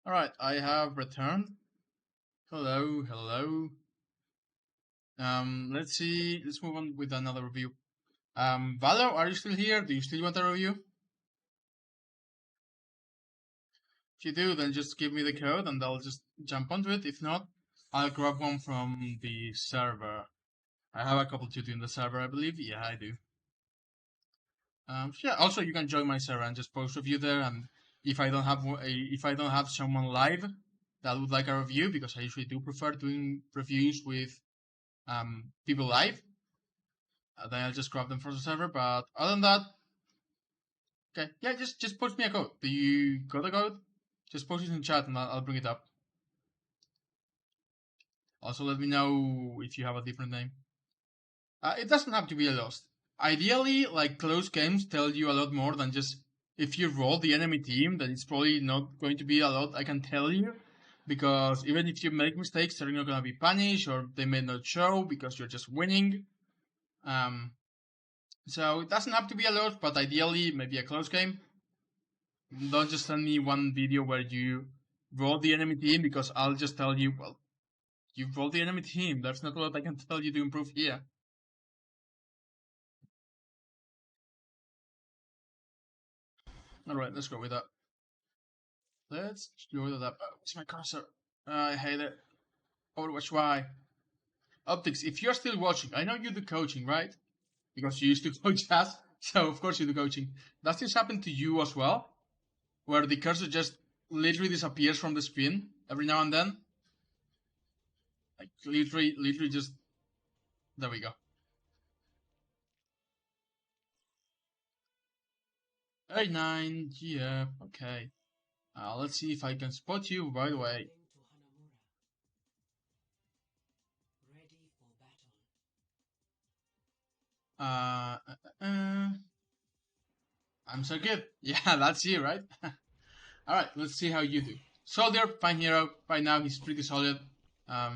Alright, I have returned. Hello, hello. Let's see, let's move on with another review. Valo, are you still here? Do you still want a review? If you do, then just give me the code and I'll just jump onto it. If not, I'll grab one from the server. I have a couple to do in the server, I believe. Yeah, I do. Yeah, also you can join my server and just post review there. And if I don't have someone live that would like a review, because I usually do prefer doing reviews with people live, then I'll just grab them from the server. But other than that, okay, yeah, just post me a code. Do you got the code? Just post it in chat and I'll bring it up. Also, let me know if you have a different name. It doesn't have to be a lost. Ideally, like close games tell you a lot more than just if you roll the enemy team. Then it's probably not going to be a lot. I can tell you, because even if you make mistakes, they're not gonna be punished or they may not show because you're just winning. So it doesn't have to be a lot, but ideally maybe a close game. Don't just send me one video where you roll the enemy team, because I'll just tell you, well, you rolled the enemy team. There's not a lot I can tell you to improve here. Alright, let's go with that. Let's go with that. Oh, it's my cursor. I hate it. Overwatch, why? Optics, if you're still watching, I know you do coaching, right? Because you used to coach us, so of course you do coaching. Does this happen to you as well? Where the cursor just literally disappears from the screen every now and then? Like, literally just... There we go. 89, yeah, okay. Let's see if I can spot you right away. I'm so good. Yeah, that's you, right? Alright, let's see how you do. Soldier, fine hero. Right now, he's pretty solid. I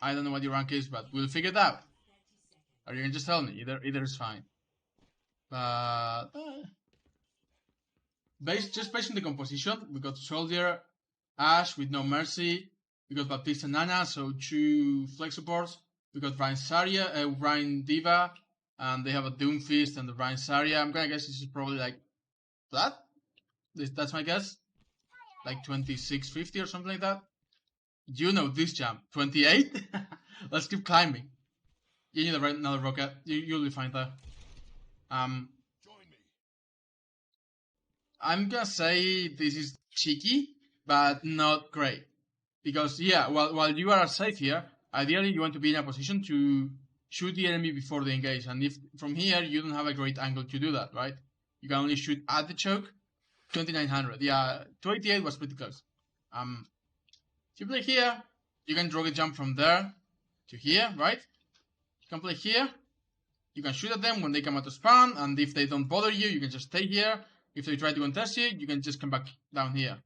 don't know what your rank is, but we'll figure it out. Or you can just tell me. Either is fine. But just based on the composition, we got Soldier, Ash with No Mercy. We got Baptiste and Nana, so two flex supports. We got Ryan Saria, Ryan Diva, and they have a Doomfist and the Ryan Saria. I'm gonna guess this is probably like that. That's my guess. Like 2650 or something like that. You know this jump. 28? Let's keep climbing. You need another rocket. You'll be fine there. I'm gonna say this is cheeky, but not great. Because, yeah, while you are safe here, ideally you want to be in a position to shoot the enemy before they engage. And if from here you don't have a great angle to do that, right? You can only shoot at the choke. 2900. Yeah, 288 was pretty close. If you play here, you can rocket jump from there to here, right? You can play here. You can shoot at them when they come out to spawn, and if they don't bother you, you can just stay here. If they try to contest you, you can just come back down here.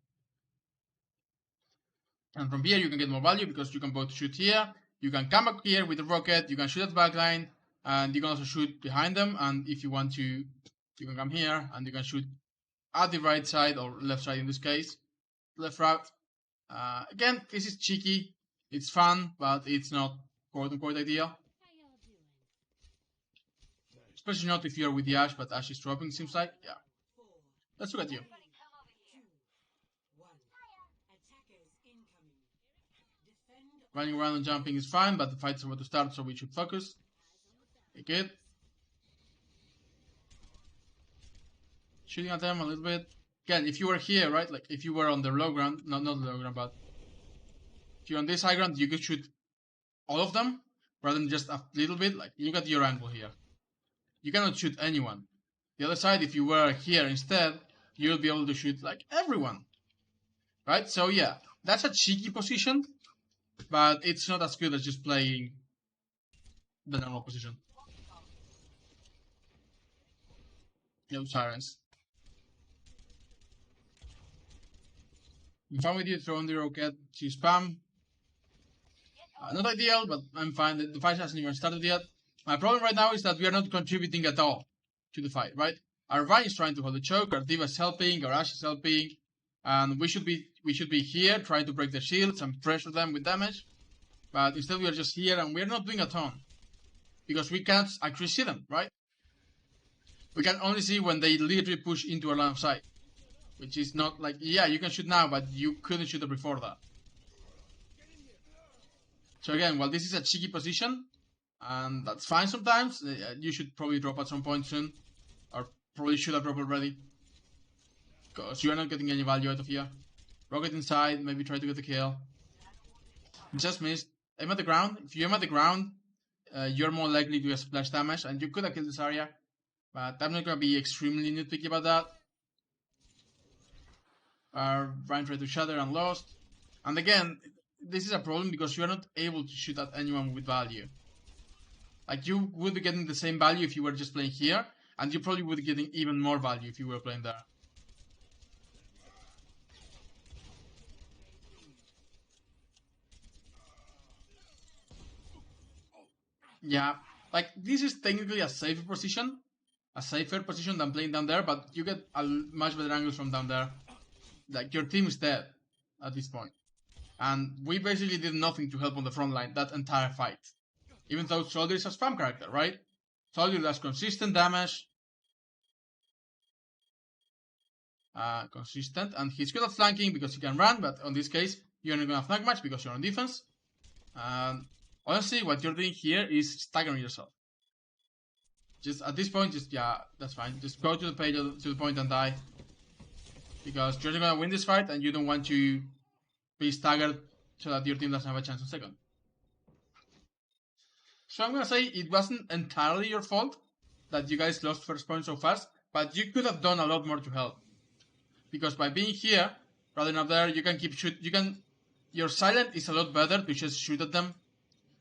And from here, you can get more value because you can both shoot here. You can come back here with the rocket. You can shoot at the backline, and you can also shoot behind them. And if you want to, you can come here and you can shoot at the right side or left side in this case. Left route. Again, this is cheeky. It's fun, but it's not quote-unquote ideal. Especially not if you're with the Ash, but Ash is dropping, seems like. Yeah. Let's look at you. Running around and jumping is fine, but the fight's about to start, so we should focus. Take it. Shooting at them a little bit. Again, if you were here, right? Like, if you were on the low ground, not the low ground, but if you're on this high ground, you could shoot all of them, rather than just a little bit. Like, you got your angle here. You cannot shoot anyone. The other side, if you were here instead, you'll be able to shoot, like, everyone. Right? So, yeah, that's a cheeky position, but it's not as good as just playing the normal position. No sirens. I'm fine with you throwing the rocket to spam. Not ideal, but I'm fine. The fight hasn't even started yet. My problem right now is that we are not contributing at all to the fight, right? Our Ryan is trying to hold the choke, our Diva is helping, our Ash is helping, and we should be here trying to break the shields and pressure them with damage. But instead we are just here and we are not doing a ton because we can't actually see them, right? We can only see when they literally push into our line of sight, which is not like, yeah, you can shoot now, but you couldn't shoot it before that. So again, while this is a cheeky position, and that's fine sometimes, you should probably drop at some point soon, or probably should have dropped already, because you are not getting any value out of here. Rocket inside, maybe try to get the kill. Just missed. Aim at the ground. If you aim at the ground, you're more likely to get splash damage, and you could have killed this area. But I'm not going to be extremely nitpicky about that. Ryan tried to shatter and lost. And again, this is a problem because you are not able to shoot at anyone with value. Like, you would be getting the same value if you were just playing here, and you probably would be getting even more value if you were playing there. Yeah, like, this is technically a safer position than playing down there, but you get a much better angles from down there. Like, your team is dead at this point. And we basically did nothing to help on the front line that entire fight. Even though Soldier is a spam character, right? Soldier does consistent damage. Consistent, and he's good at flanking because he can run, but on this case, you're not gonna flank much because you're on defense. And honestly, what you're doing here is staggering yourself. Just at this point, yeah, that's fine. Just go to the point and die. Because you're not gonna win this fight and you don't want to be staggered so that your team doesn't have a chance on second. So I'm gonna say it wasn't entirely your fault that you guys lost first point so fast, but you could have done a lot more to help. Because by being here, rather than up there, you can keep shoot. Your silent is a lot better to just shoot at them,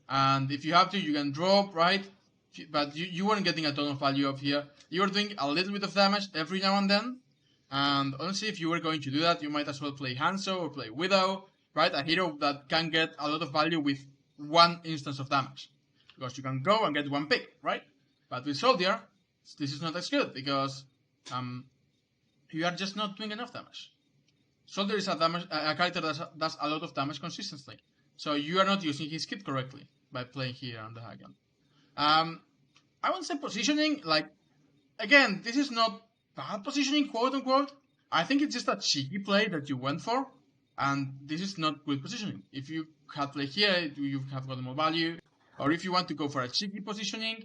and if you have to, you can drop, right? But you weren't getting a ton of value up here. You were doing a little bit of damage every now and then, and honestly, if you were going to do that, you might as well play Hanzo or play Widow, right? A hero that can get a lot of value with one instance of damage, because you can go and get one pick, right? But with Soldier, this is not as good because you are just not doing enough damage. Soldier is a character that does a lot of damage consistently. So you are not using his kit correctly by playing here on the high ground. I wouldn't say positioning, like, again, this is not bad positioning, quote unquote. I think it's just a cheeky play that you went for, and this is not good positioning. If you had played here, you have gotten more value. Or if you want to go for a cheeky positioning,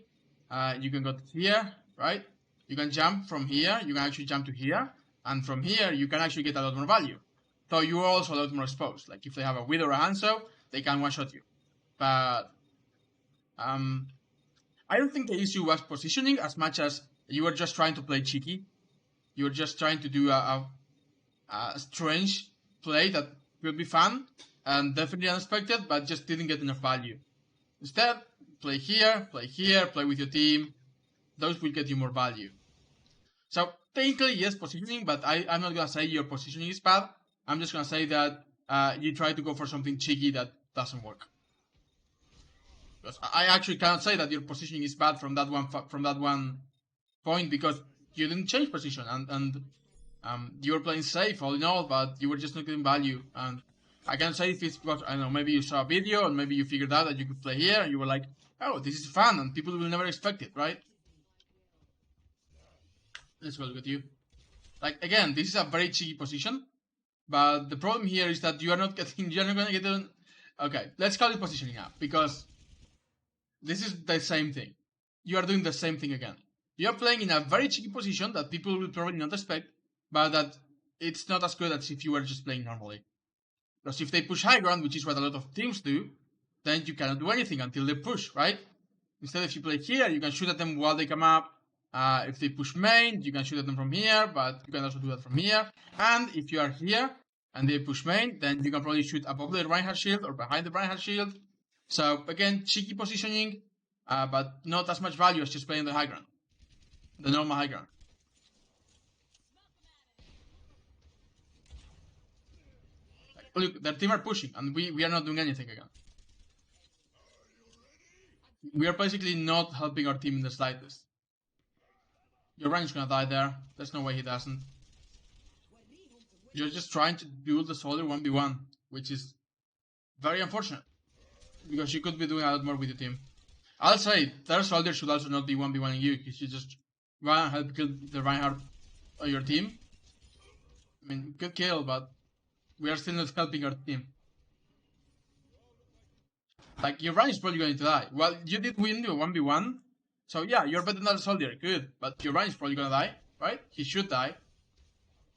you can go to here, right? You can jump from here, you can actually jump to here, and from here, you can actually get a lot more value. So you are also a lot more exposed. Like, if they have a Widow or a Hanzo, they can one-shot you. But, I don't think the issue was positioning as much as you were just trying to play cheeky. You were just trying to do a strange play that will be fun and definitely unexpected, but just didn't get enough value. Instead, play here, play with your team. Those will get you more value. So, technically, yes, positioning, but I'm not going to say your positioning is bad. I'm just going to say that you try to go for something cheeky that doesn't work. Because I actually can't say that your positioning is bad from that one point because you didn't change position and you were playing safe all in all, but you were just not getting value. And I can't say if it's because, I don't know, maybe you saw a video and maybe you figured out that you could play here and you were like, oh, this is fun and people will never expect it, right? Let's go look at you. Like, again, this is a very cheeky position, but the problem here is that you're not gonna get on. Okay, let's call it positioning now, because this is the same thing. You are doing the same thing again. You are playing in a very cheeky position that people will probably not expect, but that it's not as good as if you were just playing normally. Because if they push high ground, which is what a lot of teams do, then you cannot do anything until they push, right? Instead, if you play here, you can shoot at them while they come up. If they push main, you can shoot at them from here, but you can also do that from here. And if you are here and they push main, then you can probably shoot above the Reinhardt shield or behind the Reinhardt shield. So again, cheeky positioning, but not as much value as just playing the high ground, the normal high ground. Look, their team are pushing, and we are not doing anything again. We are basically not helping our team in the slightest. Your Rein's gonna die there. There's no way he doesn't. You're just trying to duel the soldier 1v1, which is very unfortunate. Because you could be doing a lot more with your team. I'll say, their soldier should also not be 1v1ing you, because you just run and help kill the Reinhardt on your team. I mean, good kill, but we are still not helping our team. Like, your Ryan is probably going to die. Well, you did win your 1v1, so yeah, you're better than the soldier, good. But your Ryan is probably gonna die, right? He should die.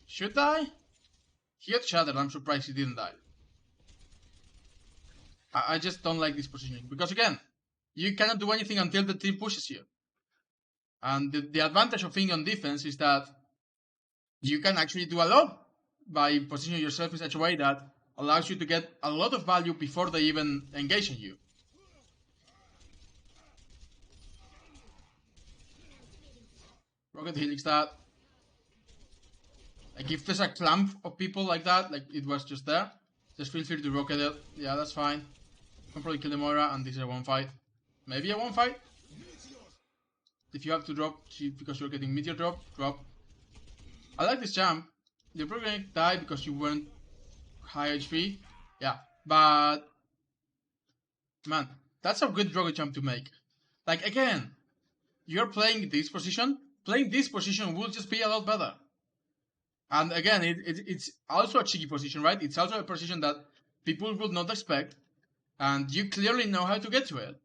Should die? He got shattered, I'm surprised he didn't die. I just don't like this positioning, because again, you cannot do anything until the team pushes you. And the advantage of being on defense is that you can actually do a lot by positioning yourself in such a way that allows you to get a lot of value before they even engage on you. Rocket helix that. Like if there's a clump of people like that, like it was just there, just feel free to rocket it. Yeah, that's fine. You can probably kill the Moira, and this is a one fight. Maybe a one fight. If you have to drop because you're getting meteor drop. I like this jump. You're probably gonna die because you weren't high HP. Yeah, but man, that's a good rocket jump to make. Like again, you're playing this position. Playing this position will just be a lot better. And again, it's also a cheeky position, right? It's also a position that people would not expect, and you clearly know how to get to it.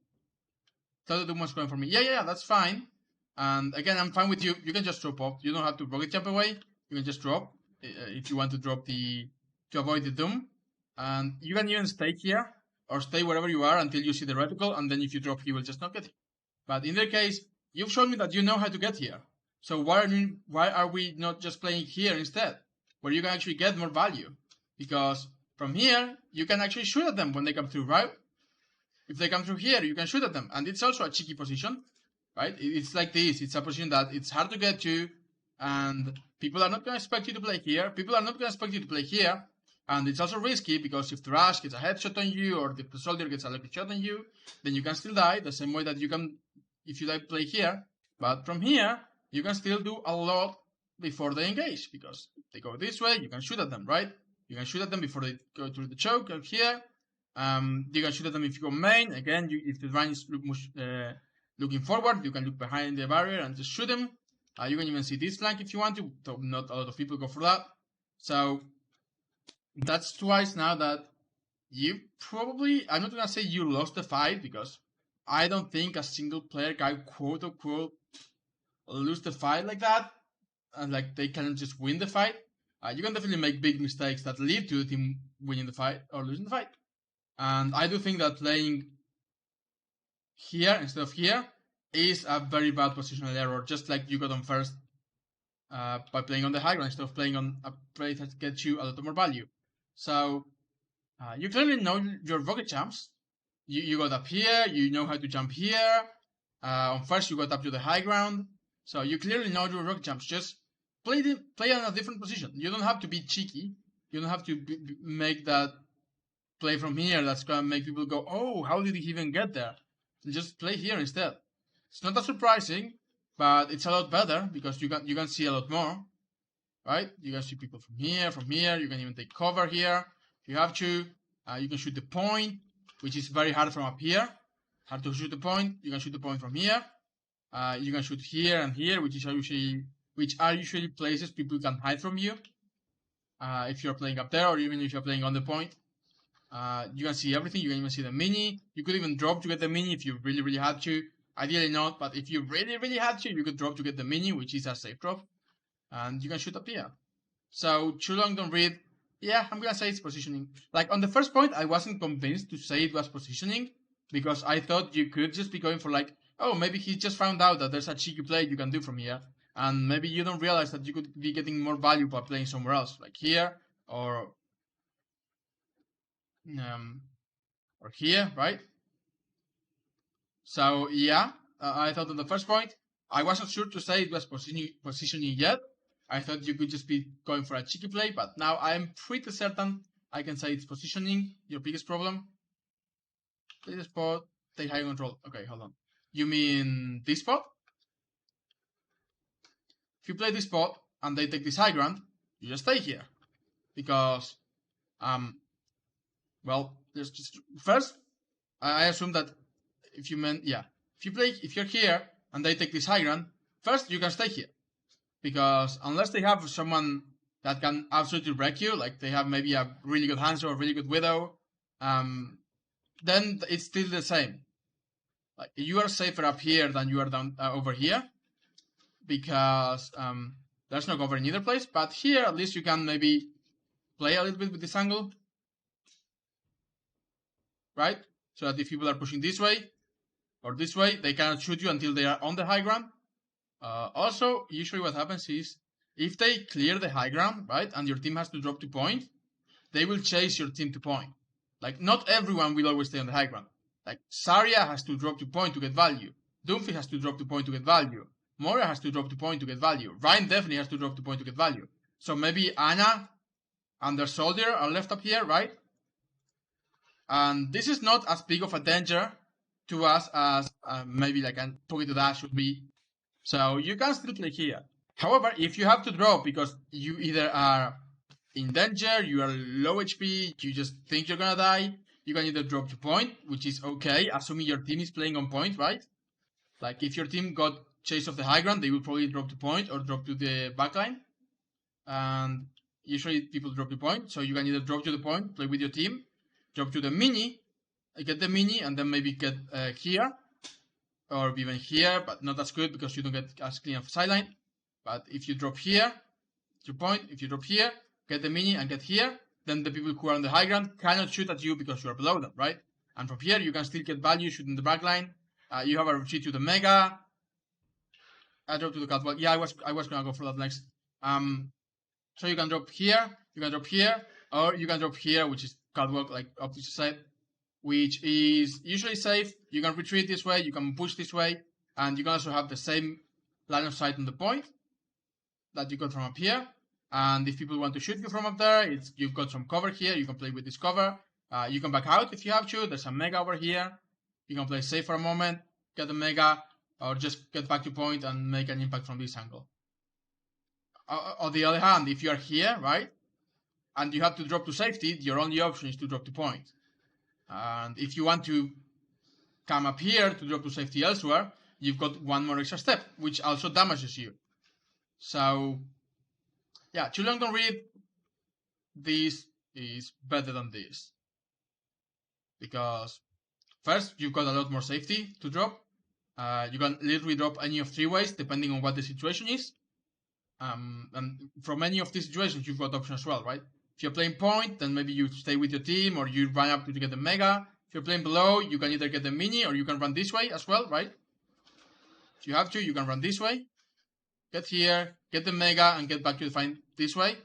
Tell too much going for me. Yeah, that's fine. And again, I'm fine with you. You can just drop off. You don't have to rocket jump away. You can just drop if you want to drop to avoid the doom. And you can even stay here or stay wherever you are until you see the reticle, and then if you drop, you will just not get it. But in their case, you've shown me that you know how to get here. So why are we not just playing here instead, where you can actually get more value? Because from here, you can actually shoot at them when they come through, right? If they come through here, you can shoot at them. And it's also a cheeky position, right? It's like this. It's a position that it's hard to get to, and people are not going to expect you to play here. People are not going to expect you to play here. And it's also risky because if the Rush gets a headshot on you or if the soldier gets a lucky shot on you, then you can still die the same way that you can if you play here. But from here, you can still do a lot before they engage, because if they go this way, you can shoot at them, right? You can shoot at them before they go through the choke out here. You can shoot at them if you go main. Again, if the Ryan is looking forward, you can look behind the barrier and just shoot them. You can even see this flank if you want to, though not a lot of people go for that. So that's twice now that you probably, I'm not gonna say you lost the fight, because I don't think a single player can quote unquote lose the fight like that, and like they can just win the fight. You can definitely make big mistakes that lead to the team winning the fight or losing the fight. And I do think that playing here instead of here is a very bad positional error, just like you got on first by playing on the high ground instead of playing on a play that gets you a lot more value. So you clearly know your rocket jumps. You got up here, you know how to jump here. On first, you got up to the high ground. So you clearly know your rocket jumps. Just play on a different position. You don't have to be cheeky. You don't have to make that play from here that's going to make people go, oh, how did he even get there? Just play here instead. It's not that surprising, but it's a lot better because you can see a lot more, right? You can see people from here. You can even take cover here if you have to. You can shoot the point, which is very hard from up here. Hard to shoot the point. You can shoot the point from here. You can shoot here and here, which are usually places people can hide from you. If you're playing up there, or even if you're playing on the point, you can see everything. You can even see the mini. You could even drop to get the mini if you really had to. Ideally not, but if you really had to, you could drop to get the mini, which is a safe drop, and you can shoot up here. So too long don't read. Yeah, I'm gonna say it's positioning. Like on the first point, I wasn't convinced to say it was positioning, because I thought you could just be going for like, oh, maybe he just found out that there's a cheeky play you can do from here, and maybe you don't realize that you could be getting more value by playing somewhere else, like here or here, right? So yeah, I thought on the first point, I wasn't sure to say it was positioning yet. I thought you could just be going for a cheeky play, but now I'm pretty certain I can say it's positioning, your biggest problem. Play the spot, take high control. Okay, hold on. You mean this spot? If you play this spot and they take this high ground, you just stay here. because well, there's just first I assume that if you're here and they take this high ground, first you can stay here, because unless they have someone that can absolutely wreck you, like they have maybe a really good Hanzo or a really good Widow, then it's still the same. Like you are safer up here than you are down over here, because there's no cover in either place. But here at least you can maybe play a little bit with this angle, right? So that if people are pushing this way or this way, they cannot shoot you until they are on the high ground. Also, usually what happens is, if they clear the high ground, right, and your team has to drop to point, they will chase your team to point. Like, not everyone will always stay on the high ground. Like, Zarya has to drop to point to get value. Doomfist has to drop to point to get value. Moira has to drop to point to get value. Ryan definitely has to drop to point to get value. So maybe Ana and their soldier are left up here, right? And this is not as big of a danger to us as maybe like a Pocket Dash would be. So you can still play here. However, if you have to drop because you either are in danger, you are low HP, you just think you're gonna die, you can either drop to point, which is okay, assuming your team is playing on point, right? Like if your team got chase off the high ground, they will probably drop to point or drop to the backline. And usually people drop to point, so you can either drop to the point, play with your team, drop to the mini, get the mini, and then maybe get here, or even here, but not as good because you don't get as clean of sideline. But if you drop here, to point, if you drop here, get the mini and get here, then the people who are on the high ground cannot shoot at you because you are below them, right? And from here, you can still get value shooting the backline. You have a retreat to the Mega. I dropped to the catwalk. Yeah, I was gonna go for that next. So you can drop here, or you can drop here, which is catwalk, like opposite side, which is usually safe. You can retreat this way, you can push this way, and you can also have the same line of sight on the point that you got from up here. And if people want to shoot you from up there, you've got some cover here. You can play with this cover. You can back out if you have to. There's a Mega over here. You can play safe for a moment, get the Mega, or just get back to point and make an impact from this angle. On the other hand, if you are here, right, and you have to drop to safety, your only option is to drop to point. And if you want to come up here to drop to safety elsewhere, you've got one more extra step, which also damages you. So, yeah, too long don't read. This is better than this. Because, first, you've got a lot more safety to drop. You can literally drop any of three ways, depending on what the situation is. And from any of these situations, you've got options as well, right? If you're playing point, then maybe you stay with your team, or you run up to get the Mega. If you're playing below, you can either get the mini, or you can run this way as well, right? If you have to, you can run this way. Get here, get the Mega, and get back to the fight this way.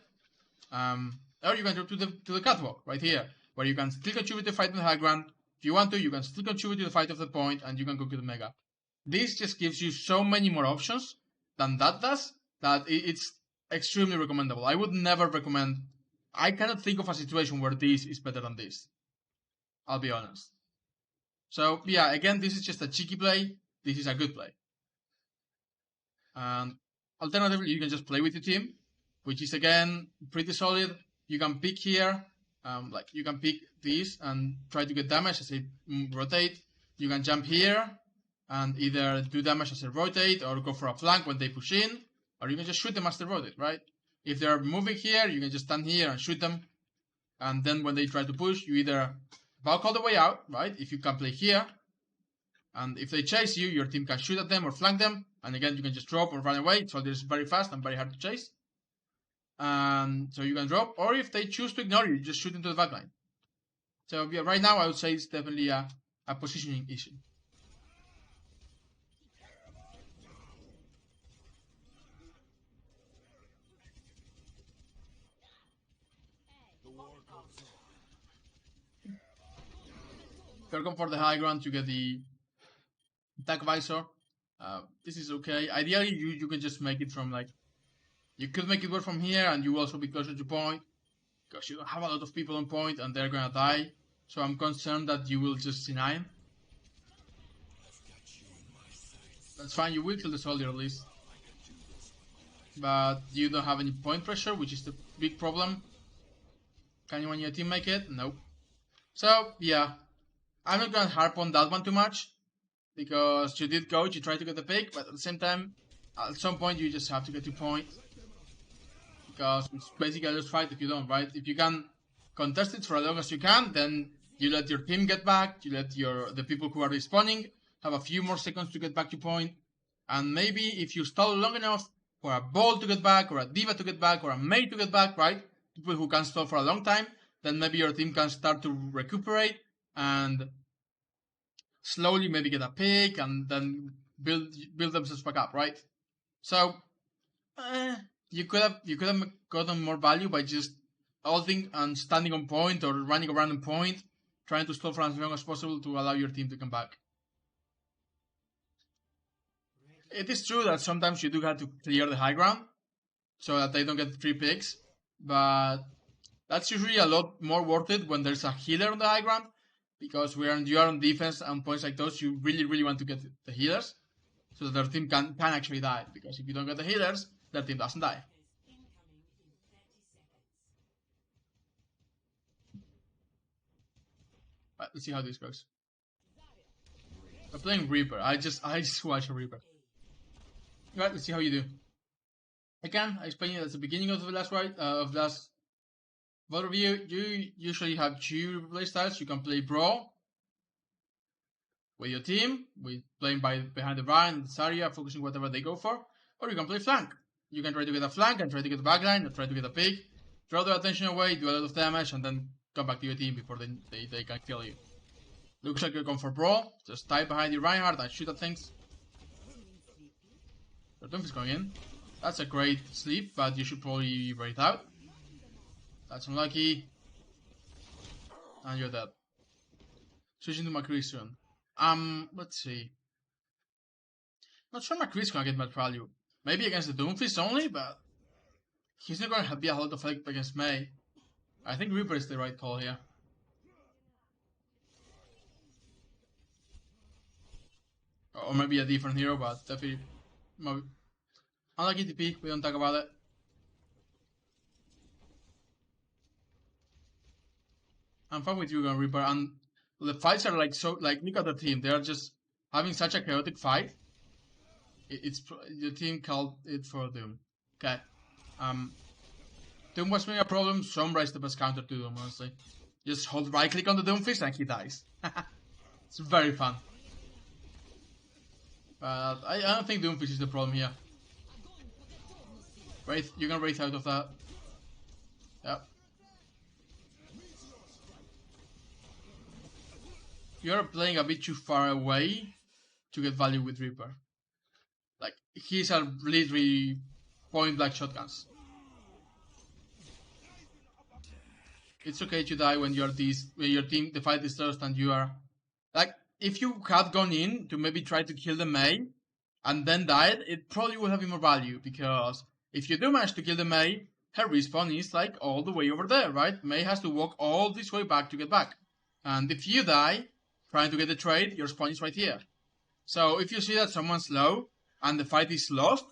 Or you can drop to the catwalk, right here, where you can still contribute to the fight on the high ground. If you want to, you can still contribute to the fight of the point, and you can go to the Mega. This just gives you so many more options than that does, that it's extremely recommendable. I would never recommend... I cannot think of a situation where this is better than this. I'll be honest. So, yeah, again, this is just a cheeky play. This is a good play. And alternatively, you can just play with your team, which is, again, pretty solid. You can pick here. Like, you can pick this and try to get damage as a rotate. You can jump here and either do damage as a rotate or go for a flank when they push in. Or you can just shoot them as they rotate, right? If they're moving here, you can just stand here and shoot them. And then when they try to push, you either back all the way out, right? If you can play here. And if they chase you, your team can shoot at them or flank them. And again, you can just drop or run away. So this is very fast and very hard to chase. And so you can drop. Or if they choose to ignore you, just shoot into the backline. So yeah, right now, I would say it's definitely a positioning issue. They're going for the high ground to get the attack visor. This is okay. Ideally, you can just make it from like... You could make it work from here, and you will also be closer to point. Because you don't have a lot of people on point, and they're gonna die. So I'm concerned that you will just C9. That's fine, you will kill the soldier at least. But you don't have any point pressure, which is the big problem. Can anyone in your team make it? Nope. So, yeah. I'm not gonna harp on that one too much. Because you did go, you tried to get the pick, but at the same time, at some point you just have to get to point. Because it's basically a lose fight if you don't, right? If you can contest it for as long as you can, then you let your team get back, you let the people who are respawning have a few more seconds to get back to point. And maybe if you stall long enough for a ball to get back, or a diva to get back, or a mate to get back, right? People who can stall for a long time, then maybe your team can start to recuperate and slowly maybe get a pick and then build themselves back up, right? So you could have gotten more value by just ulting and standing on point or running around on point, trying to stall for as long as possible to allow your team to come back. It is true that sometimes you do have to clear the high ground so that they don't get free picks, but that's usually a lot more worth it when there's a healer on the high ground, because when you are on defense and points like those, you really want to get the healers so that their team can actually die, because if you don't get the healers, their team doesn't die. Right, let's see how this goes. I'm playing Reaper. I just watch a Reaper. Right, let's see how you do. Again, I explained it at the beginning of the last VOD review. You usually have two playstyles. You can play Brawl with your team, with playing behind the line, this area, focusing whatever they go for, or you can play flank. You can try to get a flank and try to get the backline, or try to get a pick, draw their attention away, do a lot of damage, and then come back to your team before they can kill you. Looks like you're going for Brawl. Just type behind the Reinhardt and shoot at things. Your Doomf is going in. That's a great sleep, but you should probably wait out. That's unlucky. And you're dead. Switching to McCree soon. Let's see. Not sure McCree's gonna get much value. Maybe against the Doomfist only, but he's not gonna be a lot of help against Mei. I think Reaper is the right call here. Or maybe a different hero, but definitely. Unlucky TP, we don't talk about it. I'm fine with you, Reaper, and the fights are like so. Like, look at the team; they are just having such a chaotic fight. It's the team called it for Doom. Okay, Doom was being a problem. Sombra is the best counter to Doom, honestly. Just hold right click on the Doomfist and he dies. It's very fun. But I don't think Doomfist is the problem here. Wraith, you can Wraith out of that. Yep. You're playing a bit too far away to get value with Reaper. Like, he's a literally point blank shotguns. It's okay to die when when your team, the fight is lost and you are... Like, if you had gone in to maybe try to kill the Mei and then died, it probably would have been more value, because if you do manage to kill the Mei, her respawn is like all the way over there, right? Mei has to walk all this way back to get back. And if you die trying to get the trade, your spawn is right here. So if you see that someone's low and the fight is lost,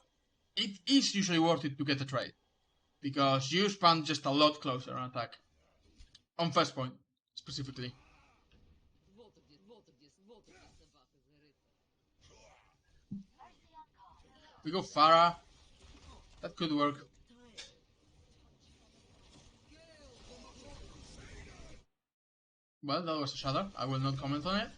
it is usually worth it to get the trade, because you spawn just a lot closer on attack. On first point, specifically. We go Pharah. That could work. Well, that was a shatter. I will not comment on it.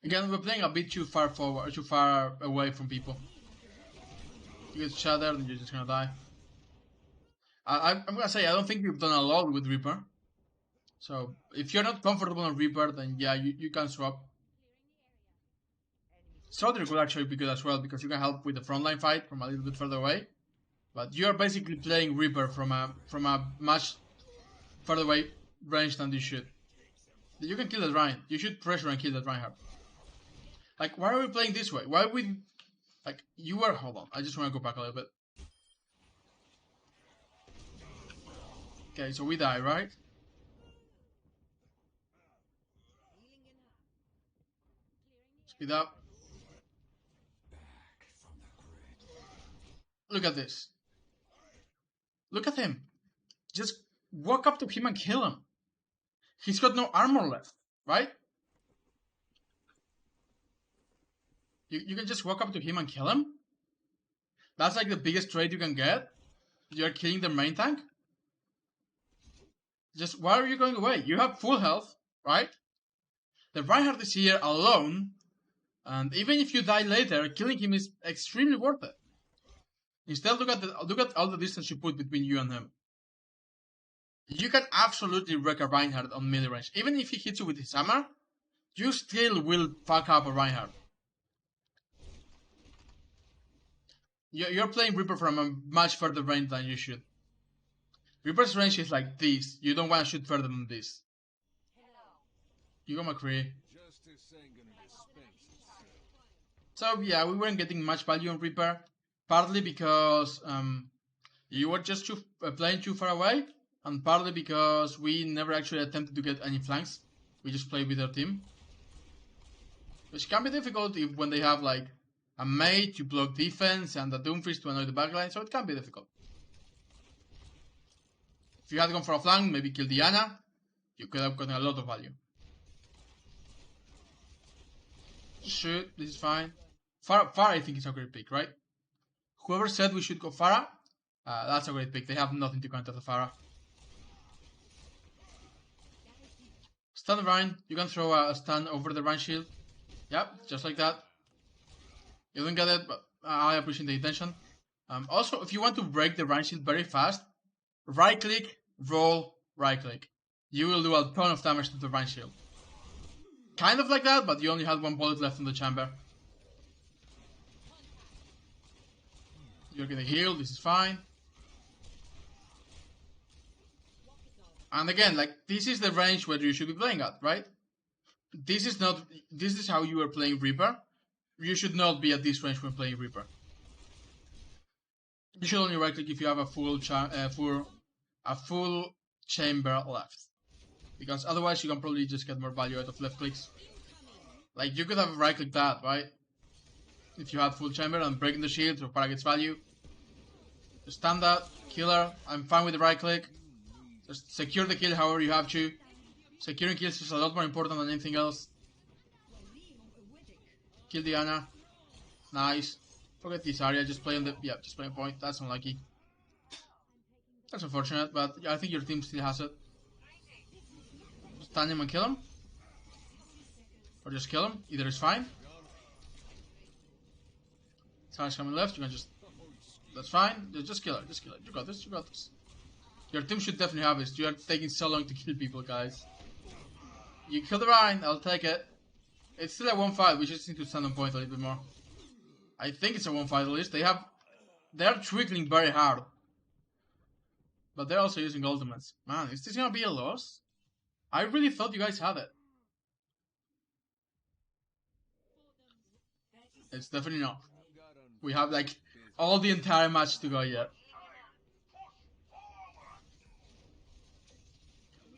Again, we're playing a bit too far forward, too far away from people. You get shattered and you're just gonna die. I'm gonna say, I don't think we've done a lot with Reaper. So, if you're not comfortable on Reaper, then yeah, you can swap. Soldier could actually be good as well, because you can help with the frontline fight from a little bit further away. But you are basically playing Reaper from a much further away range than you should. You can kill that Ryan. You should pressure and kill that Reinhardt. Like, why are we playing this way? Why we... Like, you were... Hold on, I just want to go back a little bit. Okay, so we die, right? Speed up. Look at this. Look at him. Just walk up to him and kill him. He's got no armor left, right? You can just walk up to him and kill him? That's like the biggest trade you can get? You're killing the main tank? Just, why are you going away? You have full health, right? The Reinhardt is here alone, and even if you die later, killing him is extremely worth it. Instead, look at all the distance you put between you and him. You can absolutely wreck a Reinhardt on melee range. Even if he hits you with his hammer, you still will fuck up a Reinhardt. You're playing Reaper from a much further range than you should. Reaper's range is like this. You don't want to shoot further than this. You got McCree. So yeah, we weren't getting much value on Reaper. Partly because you were just playing too far away. And partly because we never actually attempted to get any flanks. We just played with our team. Which can be difficult if when they have like a mate to block defense and a Doomfist to annoy the backline, so it can be difficult. If you had gone for a flank, maybe kill Diana, you could have gotten a lot of value. Shoot, this is fine. Pharah I think is a great pick, right? Whoever said we should go Pharah, that's a great pick. They have nothing to counter the Pharah. Stun the Rhine, you can throw a stun over the Rhine shield. Yep, just like that. You don't get it, but I appreciate the intention. Also, if you want to break the Rhine shield very fast, right click, roll, right click. You will do a ton of damage to the Rhine shield. Kind of like that, but you only had one bullet left in the chamber. You're getting healed, this is fine. And again, like, this is the range where you should be playing at, right? This is how you are playing Reaper. You should not be at this range when playing Reaper. You should only right click if you have a full chamber left. Because otherwise you can probably just get more value out of left clicks. Like, you could have right clicked that, right? If you had full chamber and breaking the shield or Pharah gets value. Just stand that, kill her. I'm fine with the right click. Just secure the kill however you have to. Securing kills is a lot more important than anything else. Kill Diana. Nice. Forget this area, just play on the... Yeah, just play on point. That's unlucky. That's unfortunate, but I think your team still has it. Stun him and kill him. Or just kill him. Either is fine. Sarah's coming left, you can just... That's fine. Just kill her, just kill her. You got this, you got this. Your team should definitely have this. You are taking so long to kill people, guys. You kill the Rhine, I'll take it. It's still a 1-5, we just need to stand on point a little bit more. I think it's a 1-5 at least. They are trickling very hard. But they're also using ultimates. Man, is this gonna be a loss? I really thought you guys had it. It's definitely not. We have like all the entire match to go yet.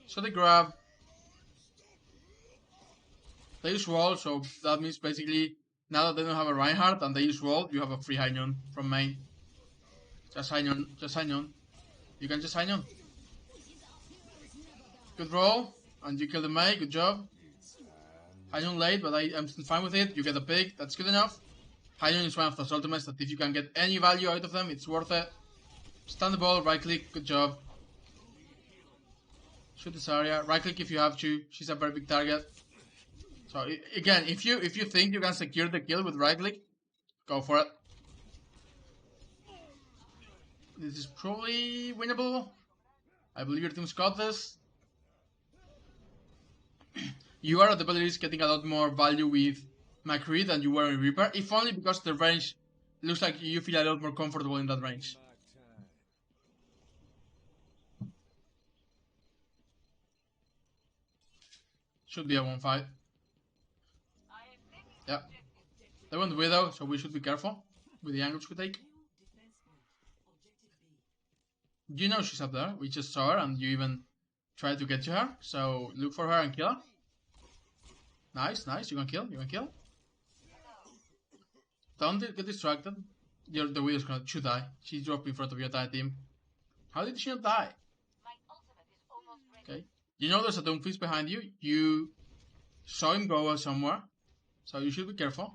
So they grab. They use wall, so that means basically now that they don't have a Reinhardt and they use wall, you have a free Hanyon from main. Just Hanyon, just Hanyon. You can just Hanyon. Good roll, and you kill the Mei, good job. Hanyon late, but I'm still fine with it. You get a pick, that's good enough. Hanyon is one of those ultimates that if you can get any value out of them, it's worth it. Stun the ball, right click, good job. Shoot this area, right click if you have to. She's a very big target. So again, if you think you can secure the kill with right click, go for it. This is probably winnable. I believe your team's got this. You are at the very least getting a lot more value with McCree than you were in Reaper, if only because the range looks like you feel a lot more comfortable in that range. Should be a 1-5. Yeah. They went Widow, so we should be careful with the angles we take. You know she's up there. We just saw her and you even tried to get to her. So look for her and kill her. Nice, nice. You can kill, you can kill. Don't get distracted. The Widow's should die. She dropped in front of your entire team. How did she not die? You know there's a Doomfist behind you. You saw him go somewhere, so you should be careful.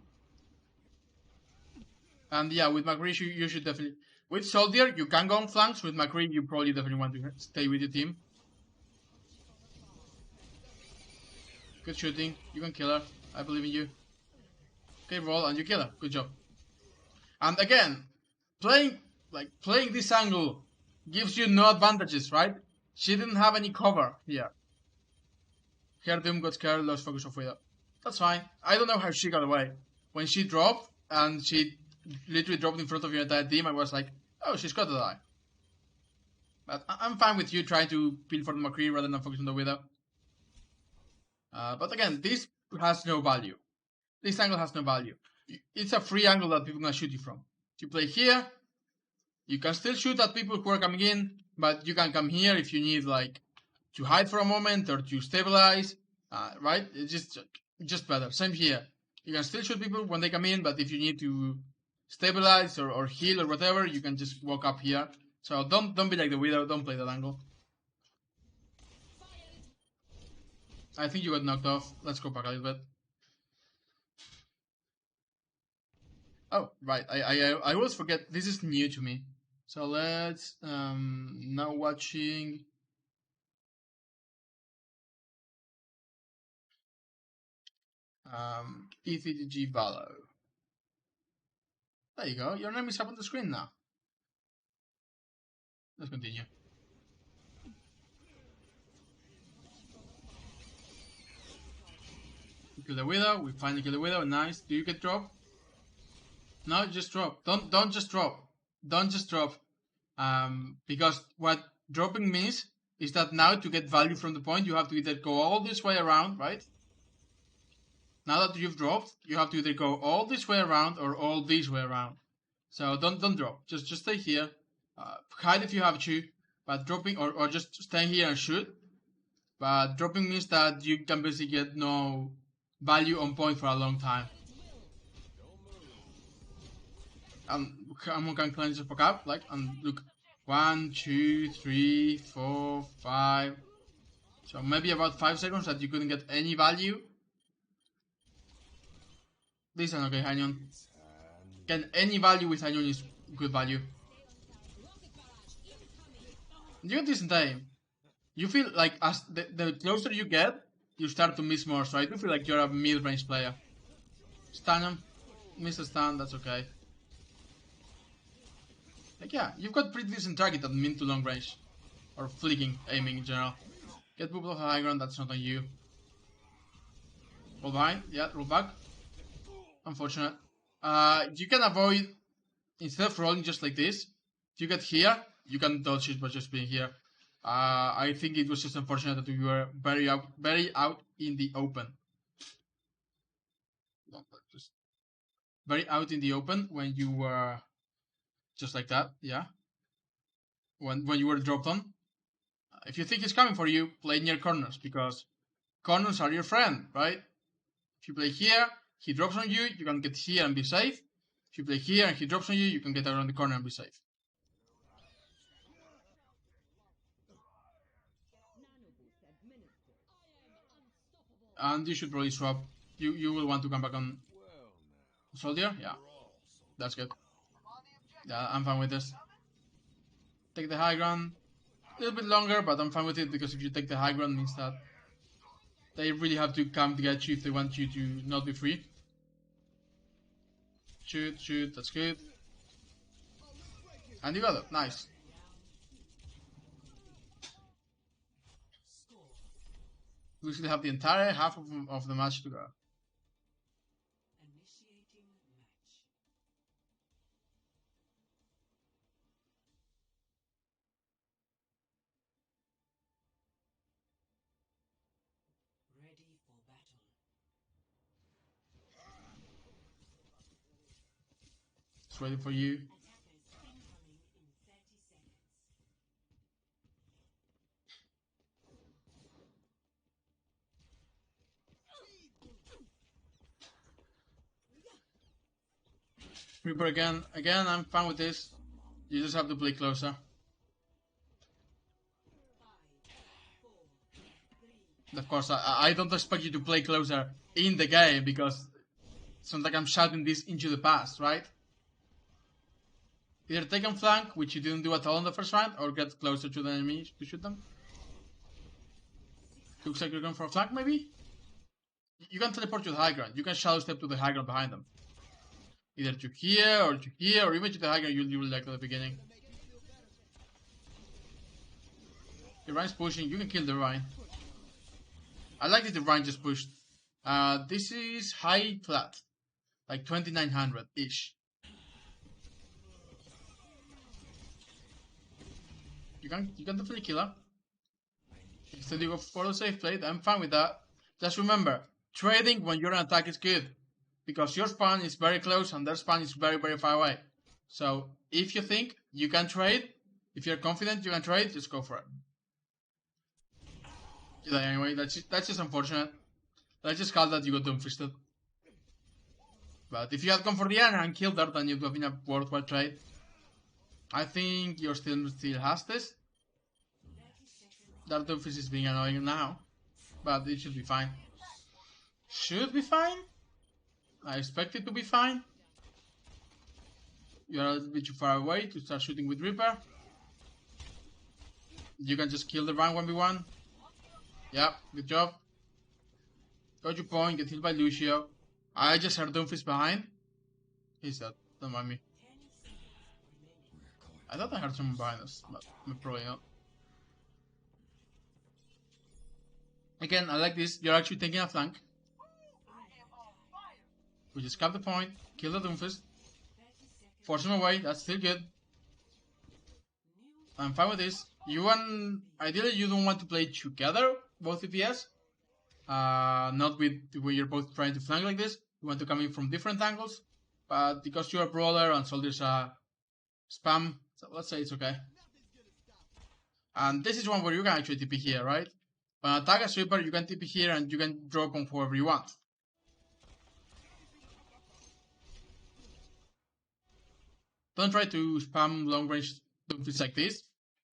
And yeah, with McCree, you should definitely... With Soldier, you can go on flanks. With McCree, you probably definitely want to stay with your team. Good shooting. You can kill her. I believe in you. Okay, roll and you kill her. Good job. And again, playing this angle gives you no advantages, right? She didn't have any cover here. Her Doom got scared, lost focus of Widow. That's fine. I don't know how she got away. When she dropped, and she literally dropped in front of your entire team, I was like, oh, she's got to die. But I'm fine with you trying to peel for the McCree rather than focus on the Widow. But again, this has no value. This angle has no value. It's a free angle that people can shoot you from. If you play here, you can still shoot at people who are coming in, but you can come here if you need like to hide for a moment or to stabilize, right? It's just better. Same here. You can still shoot people when they come in, but if you need to stabilize or heal or whatever, you can just walk up here. So don't be like the Widow. Don't play that angle. I think you got knocked off. Let's go back a little bit. Oh, right. I always forget. This is new to me. So let's now watching. EVDG Valo. There you go. Your name is up on the screen now. Let's continue. We kill the Widow. We finally kill the Widow. Nice. Do you get drop? No, just drop. Don't just drop. Don't just drop. Because what dropping means is that now to get value from the point, you have to either go all this way around, right? Now that you've dropped, you have to either go all this way around or all this way around. So don't drop. Just stay here. Hide if you have to, but dropping or just staying here and shoot. But dropping means that you can basically get no value on point for a long time. And someone can cleanse the fuck up, like, and look, 1, 2, 3, 4, 5. So maybe about 5 seconds that you couldn't get any value. This is an okay Hanyon. Get any value with Hanyon is good value. You get decent aim. You feel like as the closer you get, you start to miss more. So I do feel like you're a mid-range player. Stun him. Miss a stun, that's okay. Like yeah, you've got pretty decent target at mid to long range. Or flicking, aiming in general. Get people off the high ground, that's not on you. Roll behind, yeah, roll back. Unfortunate. You can avoid, instead of rolling just like this, if you get here, you can dodge it by just being here. I think it was just unfortunate that we were very out in the open. Just very out in the open when you were just like that, yeah. When you were dropped on. If you think he's coming for you, play near corners because corners are your friend, right? If you play here, he drops on you, you can get here and be safe. If you play here and he drops on you, you can get around the corner and be safe. And you should probably swap. You will want to come back on Soldier? Yeah. That's good. Yeah, I'm fine with this. Take the high ground. A little bit longer, but I'm fine with it because if you take the high ground, it means that they really have to come to get you if they want you to not be free. Shoot, that's good. And you got it, nice. We still have the entire half of the match to go. It's ready for you. Reaper again. Again, I'm fine with this. You just have to play closer. Of course, I don't expect you to play closer in the game because it's not like I'm shouting this into the past, right? Either take on flank, which you didn't do at all in the first round, or get closer to the enemy to shoot them. Looks like you're going for a flank, maybe? You can teleport to the high ground. You can shadow step to the high ground behind them. Either to here, or even to the high ground you really like at the beginning. The Rhine's pushing. You can kill the Rhine. I like that the Rhine just pushed. This is high flat. Like 2900-ish. You can definitely kill her. Instead you go for the safe play, I'm fine with that. Just remember, trading when you're on attack is good. Because your spawn is very close and their spawn is very, very far away. So, if you think you can trade, if you're confident you can trade, just go for it. Yeah, anyway, that's just unfortunate. Let's just call that you got doomfisted. But if you had gone for the Ana and killed her, then it would have been a worthwhile trade. I think your still has this. That doomfist is being annoying now. But it should be fine. Should be fine? I expect it to be fine. You're a little bit too far away to start shooting with Reaper. You can just kill the round 1v1. Yeah, good job. Got your point, get healed by Lucio. I just heard Doomfist behind. He's dead, don't mind me. I thought I heard someone behind us, but probably not. Again, I like this. You're actually taking a flank. We just cap the point, kill the Doomfist. Force him away, that's still good. I'm fine with this. Ideally you don't want to play together, both DPS. Not with where you're both trying to flank like this. You want to come in from different angles. But because you're a brawler and soldiers are spam, so let's say it's okay. And this is one where you can actually TP here, right? When attack a sweeper, you can TP here and you can drop on whoever you want. Don't try to spam long range Doomfist like this,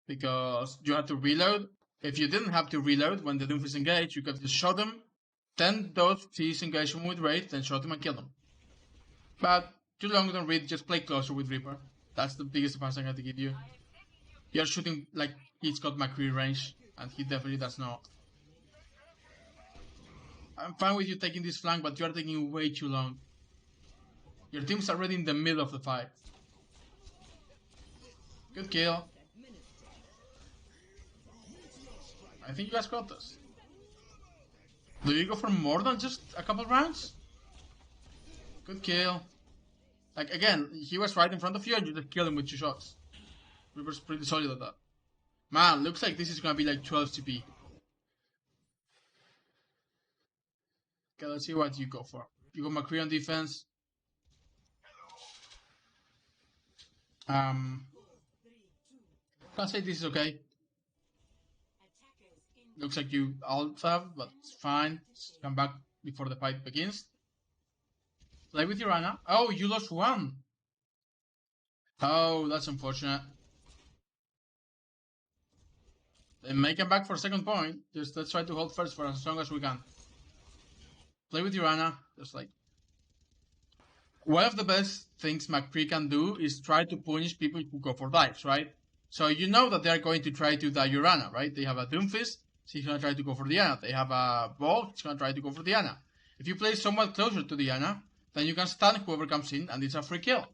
because you have to reload. If you didn't have to reload when the Doomfist engaged, you could just shot them, then those F's engage them with Wraith, then shot them and kill them. But too long don't read, just play closer with Reaper. That's the biggest advice I got to give you. You're shooting like he's got McCree range, and he definitely does not. I'm fine with you taking this flank, but you are taking way too long. Your team's already in the middle of the fight. Good kill. I think you guys got this. Do you go for more than just a couple rounds? Good kill. Like, again, he was right in front of you and you just killed him with 2 shots. Reaper's pretty solid at that. Man, looks like this is gonna be like 12 CP. Okay, let's see what you go for. You go McCree on defense. Can't say this is okay. Looks like you alt have, but it's fine. Just come back before the fight begins. Play with your Ana. Oh, you lost 1. Oh, that's unfortunate. They may come back for a second point. Just let's try to hold first for as long as we can. Play with your Ana. Just like... One of the best things McCree can do is try to punish people who go for dives, right? So you know that they're going to try to die your Ana, right? They have a Doomfist, so he's going to try to go for the Ana. They have a ball, he's going to try to go for the Ana. If you play somewhat closer to the Ana, then you can stun whoever comes in, and it's a free kill.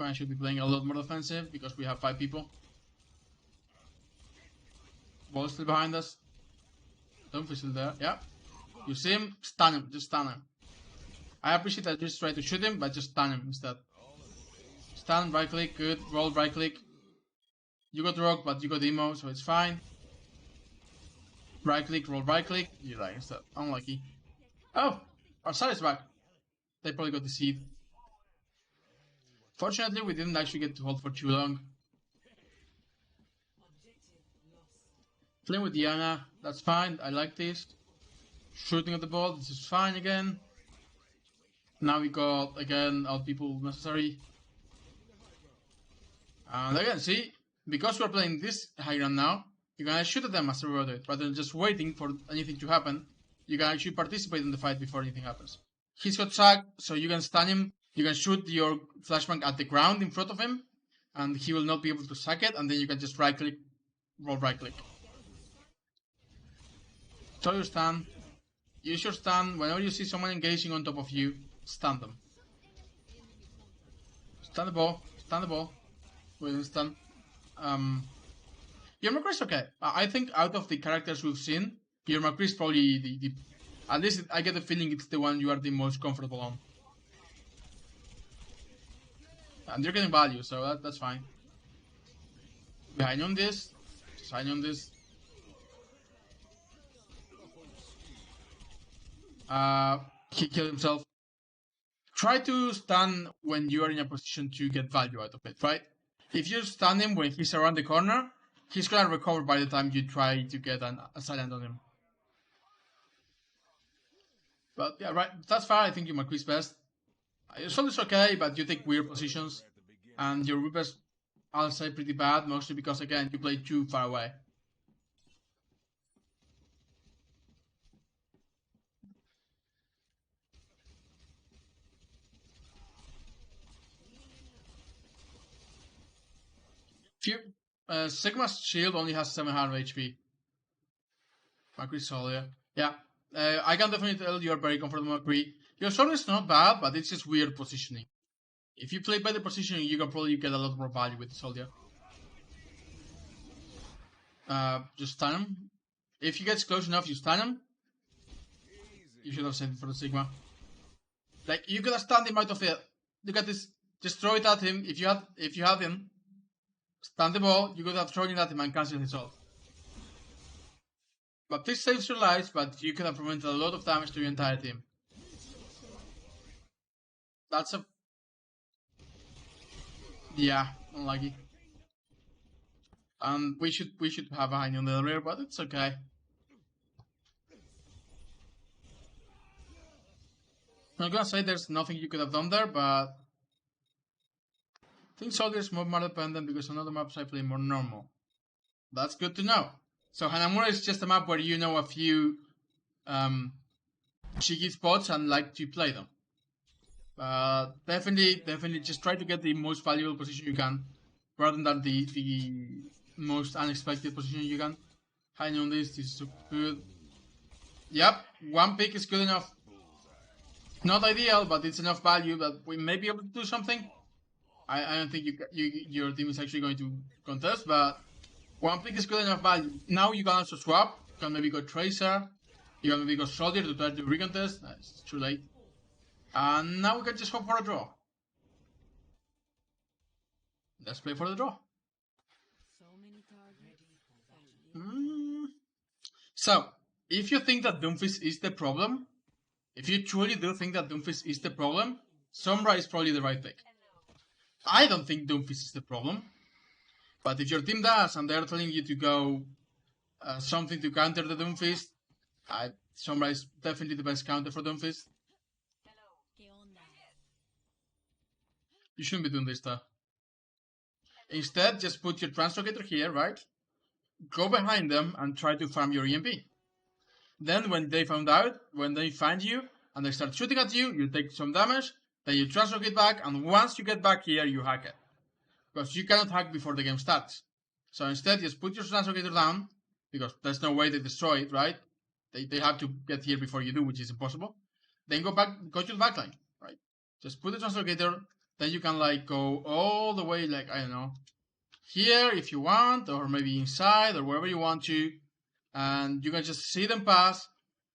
I should be playing a lot more defensive, because we have 5 people. Ball still behind us. Doomfist still there, yeah. You see him, stun him, just stun him. I appreciate that you just try to shoot him, but just stun him instead. Stun, right click, good, roll, right click. You got rock, but you got emo, so it's fine. Right click, roll, right click, you die instead. Unlucky. Oh, our side is back. They probably got the seed. Fortunately, we didn't actually get to hold for too long. Playing with Diana, that's fine, I like this. Shooting at the ball, this is fine again. Now we got, again, all people necessary. And again, see, because we're playing this high ground now, you can shoot at them as a rotate, rather than just waiting for anything to happen. You can actually participate in the fight before anything happens. He's got sack, so you can stun him, you can shoot your flashbang at the ground in front of him, and he will not be able to sack it, and then you can just right click, roll right click. Throw your stun, use your stun, whenever you see someone engaging on top of you, stun them. Stun the ball, with stun. Your McCree is okay. I think out of the characters we've seen, your McCree is probably the at least I get the feeling it's the one you are the most comfortable on. And you're getting value, so that's fine. Behind on this, sign on this. He killed himself. Try to stun when you are in a position to get value out of it, right? If you stun him when he's around the corner, he's gonna recover by the time you try to get a silent on him. But yeah, right, that's fine. I think your McCree's best. Your Soldier's okay, but you take weird positions. And your Reapers, I'll say, pretty bad, mostly because, again, you play too far away. Sigma's shield only has 700 HP. McCree Soldier. Yeah. I can definitely tell you are very comfortable with McCree. Your Soldier is not bad, but it's just weird positioning. If you play better positioning, you can probably get a lot more value with the Soldier. Just stun him. If he gets close enough, you stun him. You should have saved it for the Sigma. Like, you could have stunned him out of it. Look at this. Just throw it at him. If you have him, stun the ball, you could have thrown it at him and cancelled his ult. But this saves your lives, but you could have prevented a lot of damage to your entire team. That's a... Yeah, unlucky. And we should have a Hani on the rear, but it's okay. I'm not gonna say there's nothing you could have done there, but I think Soldier is more map dependent because on other maps I play more normal. That's good to know. So Hanamura is just a map where you know a few cheeky spots and like to play them. Definitely just try to get the most valuable position you can, rather than the most unexpected position you can. High on this is so good. Yep, one pick is good enough. Not ideal, but it's enough value that we may be able to do something. I don't think your team is actually going to contest, but one pick is good enough value. Now you can also swap. You can maybe go Tracer. You can maybe go Soldier to try to recontest. It's too late. And now we can just hope for a draw. Let's play for the draw. So, if you think that Doomfist is the problem, if you truly do think that Doomfist is the problem, Sombra is probably the right pick. I don't think Doomfist is the problem, but if your team does and they're telling you to go something to counter the Doomfist, Sombra is definitely the best counter for Doomfist. You shouldn't be doing this stuff. Instead, just put your Translocator here, right? Go behind them and try to farm your EMP. Then when they find you and they start shooting at you, you take some damage, then you translocate back, and once you get back here, you hack it. Because you cannot hack before the game starts. So instead, just put your translocator down, because there's no way they destroy it, right? They have to get here before you do, which is impossible. Then go to the backline, right? Just put the translocator, then you can like go all the way, like, I don't know, here if you want, or maybe inside, or wherever you want to, and you can just see them pass,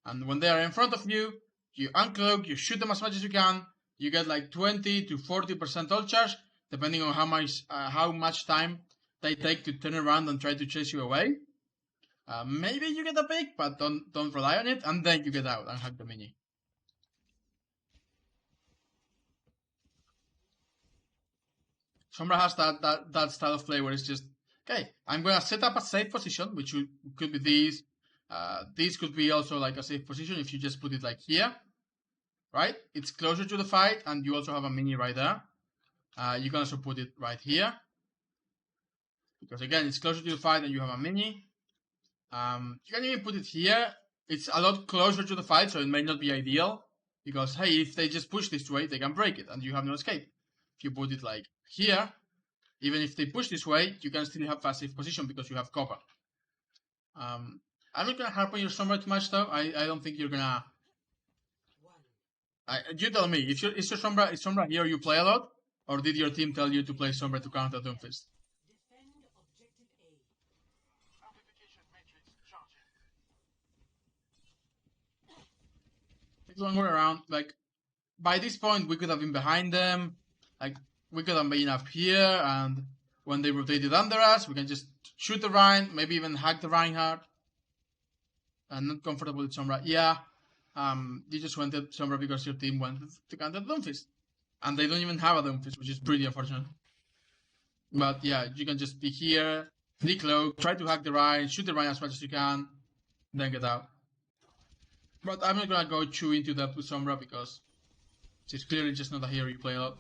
and when they are in front of you, you uncloak, you shoot them as much as you can, you get like 20 to 40% ult charge, depending on how much time they take to turn around and try to chase you away. Maybe you get a pick, but don't rely on it, and then you get out and hack the mini. Sombra has that style of play where it's just, okay, I'm gonna set up a safe position, which could be these. These could be also like a safe position if you just put it like here, right? It's closer to the fight, and you also have a mini right there. You can also put it right here. Because again, it's closer to the fight and you have a mini. You can even put it here. It's a lot closer to the fight, so it may not be ideal. Because, hey, if they just push this way, they can break it, and you have no escape. If you put it like here, even if they push this way, you can still have passive position because you have cover. I'm not gonna harp on your Sombra too much, though. I don't think you're gonna... you tell me, is your Sombra here you play a lot? Or did your team tell you to play Sombra to counter Doomfist? It's one way around. Like, by this point, we could have been behind them. Like, we could have been up here, and when they rotated under us, we can just shoot the Rhine, maybe even hack the Reinhardt. And not comfortable with Sombra. Yeah, you just wanted Sombra because your team wanted to counter Doomfist. And they don't even have a Doomfist, which is pretty unfortunate. But yeah, you can just be here, decloak, try to hack the Rhine, shoot the Rhine as much as you can, then get out. But I'm not gonna go too into depth with Sombra because she's clearly just not a hero you play a lot.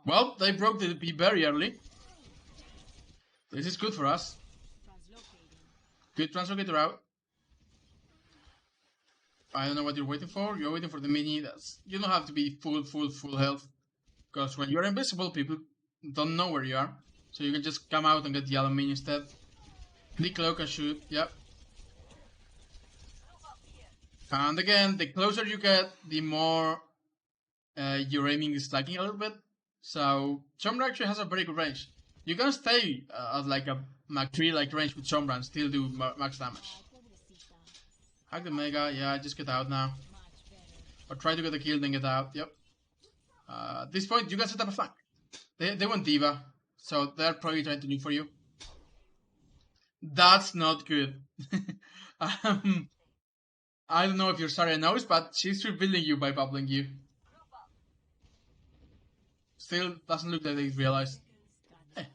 Well, they broke the B very early. This is good for us. Good translocator out. I don't know what you're waiting for. You're waiting for the mini. You don't have to be full health. Because when you're invisible, people don't know where you are. So you can just come out and get the yellow mini instead. Decloak and shoot. Yep. And again, the closer you get, the more your aiming is lagging a little bit. So Sombra actually has a very good range. You can stay at like a Mach 3 like range with Sombra and still do max damage. Hack the Mega, yeah, just get out now. Or try to get a kill, then get out, yep. At this point, you can set up a flank. They want Diva, so they're probably trying to nuke for you. That's not good. I don't know if your Zarya knows, but she's revealing you by bubbling you. Still doesn't look like they realized. Hey.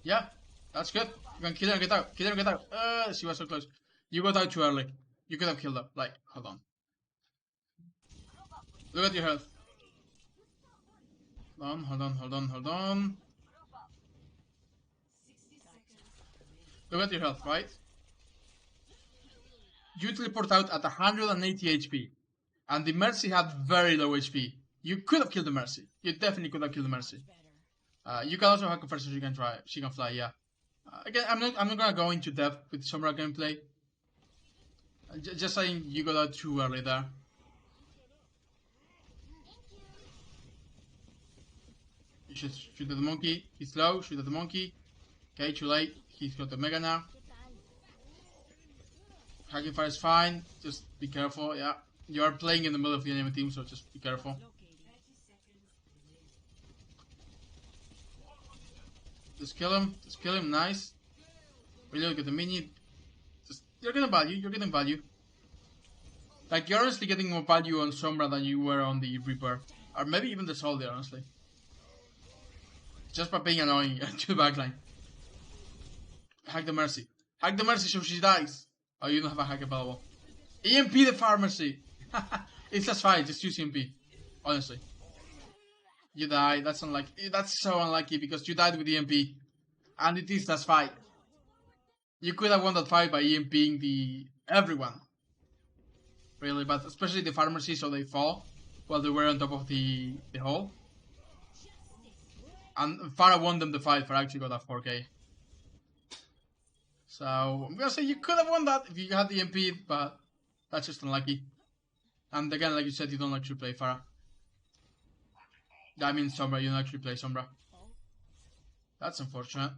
Yeah, that's good. You can kill her and get out. Kill her and get out. She was so close. You got out too early. You could have killed her. Like, hold on. Look at your health. Hold on. Look at your health, right? You teleport out at 180 HP. And the Mercy had very low HP. You could have killed the Mercy. You definitely could have killed the Mercy. You can also hack her first so she can fly, yeah. Again, I'm not gonna go into depth with Sombra gameplay. Just saying you got out too early there. You should shoot at the monkey. He's low, shoot at the monkey. Okay, too late. He's got the Mega now. Hacking fire is fine. Just be careful, yeah. You are playing in the middle of the enemy team, so just be careful. Just kill him, nice. Really look at the mini. You're getting value. Like, you're honestly getting more value on Sombra than you were on the Reaper. Or maybe even the Soldier, honestly. Just by being annoying to the backline. Hack the Mercy. Hack the Mercy so she dies. Oh, you don't have a hack available. EMP the pharmacy. It's just fine, just use EMP. Honestly. You die, that's unlucky. That's so unlucky because you died with EMP. And it is last fight. You could have won that fight by EMPing everyone. Really, but especially the pharmacy so they fall while they were on top of the hole. And Farah won them the fight. Farah actually got a 4k. So I'm gonna say you could have won that if you had the MP, but that's just unlucky. And again, like you said, you don't actually play Farah. That means Sombra, you don't actually play Sombra. That's unfortunate.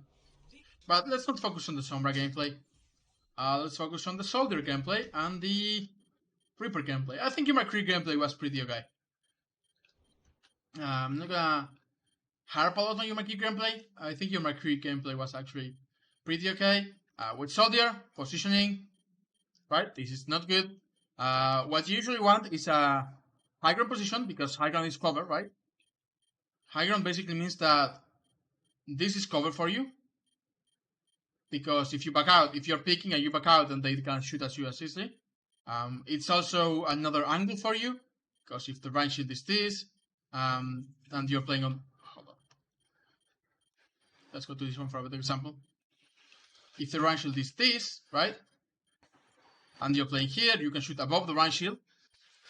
But let's not focus on the Sombra gameplay. Let's focus on the Soldier gameplay and the Reaper gameplay. I think your McCree gameplay was pretty okay. I'm not gonna harp a lot on your McCree gameplay. I think your McCree gameplay was actually pretty okay. With Soldier, positioning, right? This is not good. What you usually want is a high ground position because high ground is cover, right? High ground basically means that this is cover for you. Because if you back out, if you're picking and you back out, then they can shoot at you as easily. It's also another angle for you. Because if the range shield is this, and you're playing on... Hold on. Let's go to this one for a better example. if the range shield is this, right? And you're playing here, you can shoot above the range shield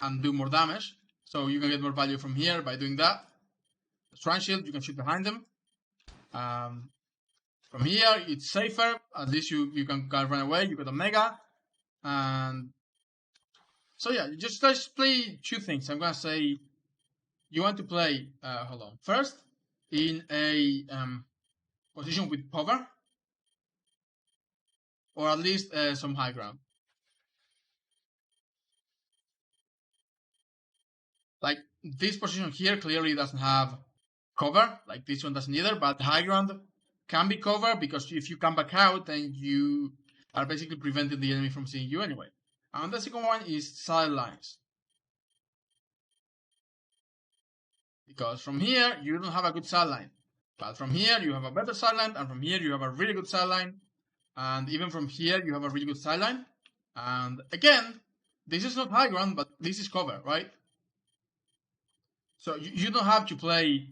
and do more damage. So you can get more value from here by doing that. Range shield, you can shoot behind them. From here, it's safer. At least you can run away. You got a mega. And so yeah, just let's play two things. I'm gonna say you want to play. Hold on. First, in a position with cover, or at least some high ground. Like this position here clearly doesn't have cover. Like this one doesn't either. But high ground can be covered because if you come back out, then you are basically preventing the enemy from seeing you anyway. And the second one is sidelines. Because from here, you don't have a good sideline. But from here, you have a better sideline. And from here, you have a really good sideline. And even from here, you have a really good sideline. And again, this is not high ground, but this is cover, right? So you don't have to play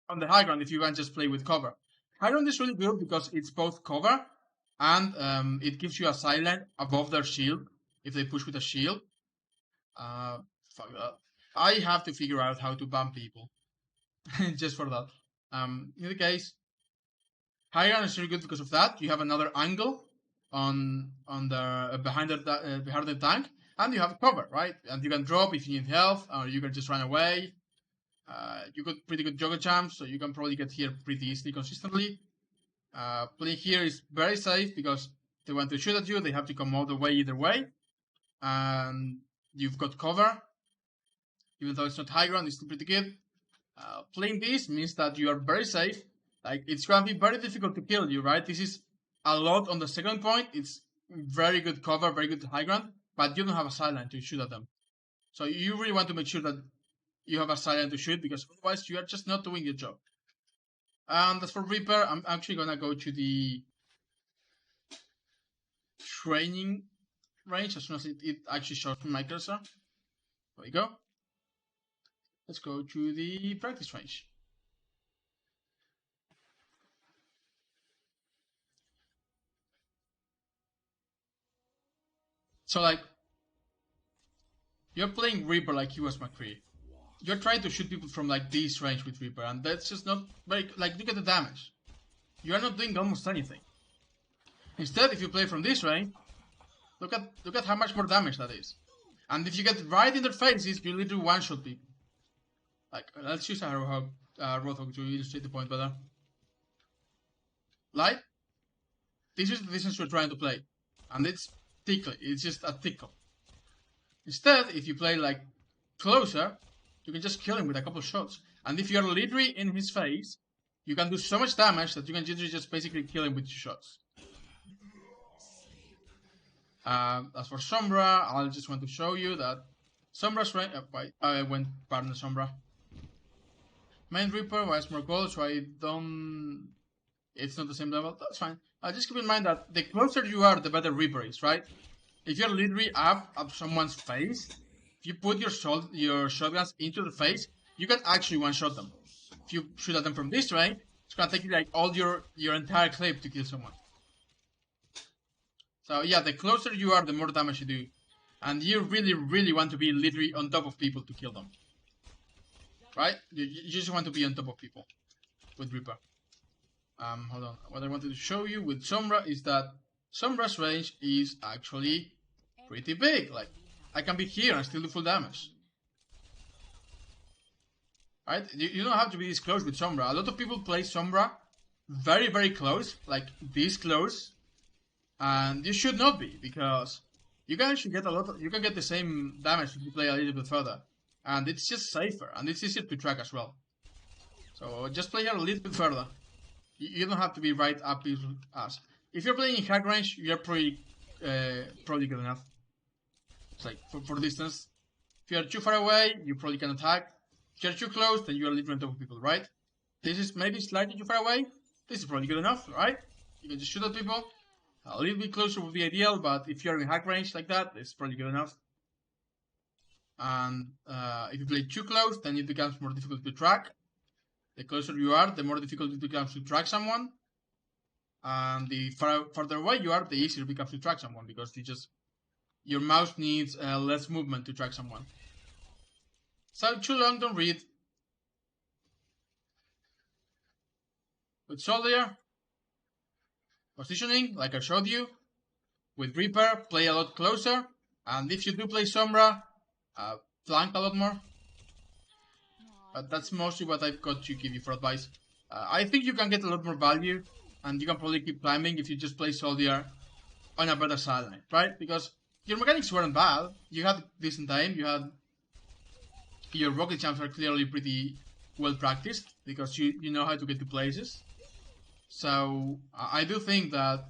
on the high ground if you can just play with cover. High ground is really good because it's both cover and it gives you a sideline above their shield if they push with a shield. Fuck that. I have to figure out how to ban people just for that. In the case, high ground is really good because of that. You have another angle on the behind the tank, and you have cover, right? And you can drop if you need health, or you can just run away. You got pretty good juggle jumps, so you can probably get here pretty easily, consistently. Playing here is very safe because they want to shoot at you, they have to come all the way either way. And you've got cover. Even though it's not high ground, it's still pretty good. Playing this means that you are very safe. Like, it's going to be very difficult to kill you, right? This is a lot on the second point. It's very good cover, very good high ground, but you don't have a sideline to shoot at them. So you really want to make sure that you have a sideline to shoot, because otherwise you are just not doing your job. And as for Reaper, I'm actually going to go to the training range as soon as it actually shows me my cursor. There we go. Let's go to the practice range. So, like, you're playing Reaper like he was McCree. You're trying to shoot people from, like, this range with Reaper, and that's just not very... Like, look at the damage. You are not doing almost anything. Instead, if you play from this range, look at how much more damage that is. And if you get right in their faces, you literally one-shot people. Like, let's use a Roadhog to illustrate the point better. Like, this is the distance you're trying to play. And it's tickle. It's just a tickle. Instead, if you play, like, closer, you can just kill him with a couple shots. And if you're literally in his face, you can do so much damage that you can just basically kill him with 2 shots. As for Sombra, I just want to show you that Sombra's range... I went partner Sombra. Main Reaper was more gold, so I don't... It's not the same level. That's fine. Just keep in mind that the closer you are, the better Reaper is, right? If you're literally up someone's face, if you put your shotguns into the face, you can actually one-shot them. If you shoot at them from this range, it's gonna take you like all your entire clip to kill someone. So yeah, the closer you are, the more damage you do. And you really, really want to be literally on top of people to kill them. Right? You just want to be on top of people with Reaper. Hold on. What I wanted to show you with Sombra is that Sombra's range is actually pretty big. Like, I can be here and still do full damage. Right? You don't have to be this close with Sombra. A lot of people play Sombra very, very close. Like, this close. And you should not be, because you can actually get you can get the same damage if you play a little bit further. And it's just safer, and it's easier to track as well. So just play here a little bit further. You don't have to be right up his ass. If you're playing in hack range, you're probably good enough. It's like, for distance. If you're too far away, you probably can attack. If you're too close, then you're literally on top of people, right? This is maybe slightly too far away. This is probably good enough, right? You can just shoot at people. A little bit closer would be ideal, but if you're in hack range like that, it's probably good enough. And if you play too close, then it becomes more difficult to track. The closer you are, the more difficult it becomes to track someone. And the farther away you are, the easier it becomes to track someone, because your mouse needs less movement to track someone. So too long, don't read. With Soldier, positioning, like I showed you. With Reaper, play a lot closer. And if you do play Sombra, flank a lot more. But that's mostly what I've got to give you for advice. I think you can get a lot more value, and you can probably keep climbing if you just play Soldier on a better sideline, right? Because your mechanics weren't bad. You had decent time. Your rocket jumps are clearly pretty well practiced, because you know how to get to places. So I do think that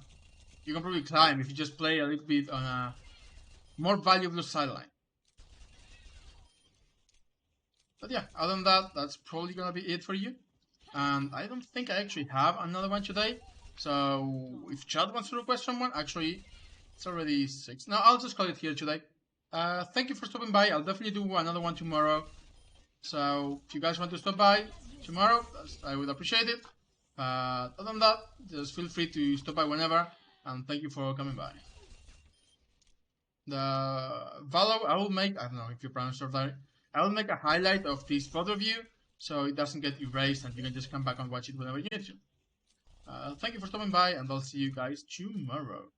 you can probably climb if you just play a little bit on a more valuable sideline. But yeah, other than that, that's probably gonna be it for you. And I don't think I actually have another one today. So if Chad wants to request someone, actually, it's already 6. No, I'll just call it here today. Thank you for stopping by. I'll definitely do another one tomorrow. So if you guys want to stop by tomorrow, I would appreciate it. Other than that, just feel free to stop by whenever. And thank you for coming by. The Valo, I will make, I don't know if you pronounce it right, I will make a highlight of this photo view so it doesn't get erased and you can just come back and watch it whenever you need to. Thank you for stopping by, and I'll see you guys tomorrow.